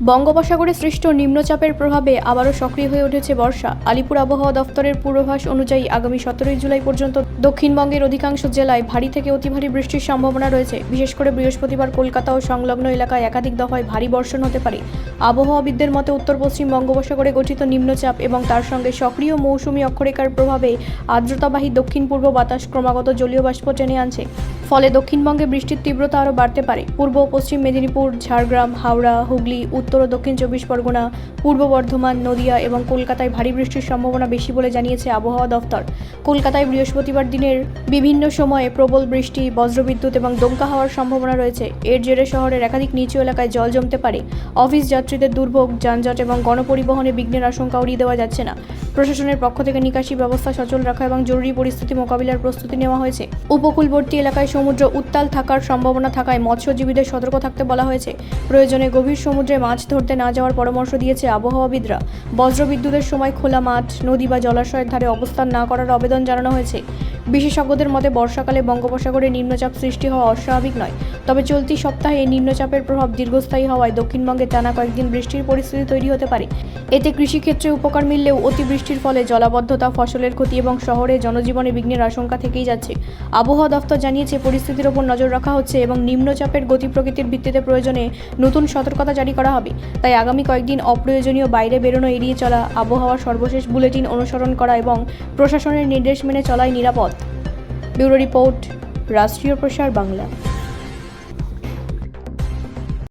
বঙ্গোপসাগরে সৃষ্ট নিম্নচাপের প্রভাবে আবারও সক্রিয় হয়ে উঠেছে বর্ষা। আলিপুর আবহাওয়া দফতরের পূর্বাভাস অনুযায়ী আগামী 17 জুলাই পর্যন্ত দক্ষিণবঙ্গের অধিকাংশ জেলায় ভারী থেকে অতি ভারী বৃষ্টির সম্ভাবনা রয়েছে। বিশেষ করে বৃহস্পতিবার কলকাতা ও সংলগ্ন এলাকায় একাধিক দফায় ভারী বর্ষণ হতে পারে। আবহাওয়াবিদদের মতে উত্তর পশ্চিম বঙ্গোপসাগরে গঠিত নিম্নচাপ এবং তার সঙ্গে সক্রিয় মৌসুমী অক্ষরেখার প্রভাবে আর্দ্রতাবাহী দক্ষিণ পূর্ব বাতাস ক্রমাগত জলীয় বাষ্প টেনে আনছে। ফলে দক্ষিণবঙ্গে বৃষ্টির তীব্রতা আরও বাড়তে পারে। পূর্ব ও পশ্চিম মেদিনীপুর, ঝাড়গ্রাম, হাওড়া, হুগলি, উত্তর ও দক্ষিণ 24 পরগনা, পূর্ব বর্ধমান, নদিয়া এবং কলকাতায় ভারী বৃষ্টির সম্ভাবনা বেশি বলে জানিয়েছে আবহাওয়া দফতর। কলকাতায় বৃহস্পতিবার দিনের বিভিন্ন সময়ে প্রবল বৃষ্টি, বজ্রবিদ্যুৎ এবং দমকা হওয়ার সম্ভাবনা রয়েছে। এর জেরে শহরের একাধিক নিচু এলাকায় জল জমতে পারে। অফিস যাত্রীদের দুর্ভোগ, যানজট এবং গণপরিবহনে বিঘ্নের আশঙ্কা উড়িয়ে দেওয়া যাচ্ছে না। প্রশাসনের পক্ষ থেকে নিকাশি ব্যবস্থা সচল রাখা এবং জরুরি পরিস্থিতি মোকাবিলার প্রস্তুতি নেওয়া হয়েছে। উপকূলবর্তী এলাকায় সমুদ্র উত্তাল থাকার সম্ভাবনা থাকায় মৎস্যজীবীদের সতর্ক থাকতে বলা হয়েছে। প্রয়োজনে গভীর সমুদ্রে মাছ ধরতে না যাওয়ার পরামর্শ দিয়েছে আবহাওয়াবিদরা। বজ্রবিদ্যুতের সময় খোলা মাঠ, নদী বা জলাশয়ের ধারে অবস্থান না করার আবেদন জানানো হয়েছে। বিশেষজ্ঞদের মতে বর্ষাকালে বঙ্গোপসাগরে নিম্নচাপ সৃষ্টি হওয়া অস্বাভাবিক নয়। তবে চলতি সপ্তাহে এই নিম্নচাপের প্রভাব দীর্ঘস্থায়ী হওয়ায় দক্ষিণবঙ্গে টানা কয়েকদিন বৃষ্টির পরিস্থিতি তৈরি হতে পারে। এতে কৃষিক্ষেত্রে উপকার মিললেও অতিবৃষ্টির ফলে জলাবদ্ধতা, ফসলের ক্ষতি এবং শহরে জনজীবনে বিঘ্নের আশঙ্কা থেকেই যাচ্ছে। আবহাওয়া দফতর জানিয়েছে পরিস্থিতির ওপর নজর রাখা হচ্ছে এবং নিম্নচাপের গতি প্রকৃতির ভিত্তিতে প্রয়োজনে নতুন সতর্কতা জারি করা হবে। তাই আগামী কয়েকদিন অপ্রয়োজনীয় বাইরে বেরোনো এড়িয়ে চলা, আবহাওয়ার সর্বশেষ বুলেটিন অনুসরণ করা এবং প্রশাসনের নির্দেশ মেনে চলাই নিরাপদ। ব্যুরো রিপোর্ট, রাষ্ট্রীয় প্রসার বাংলা।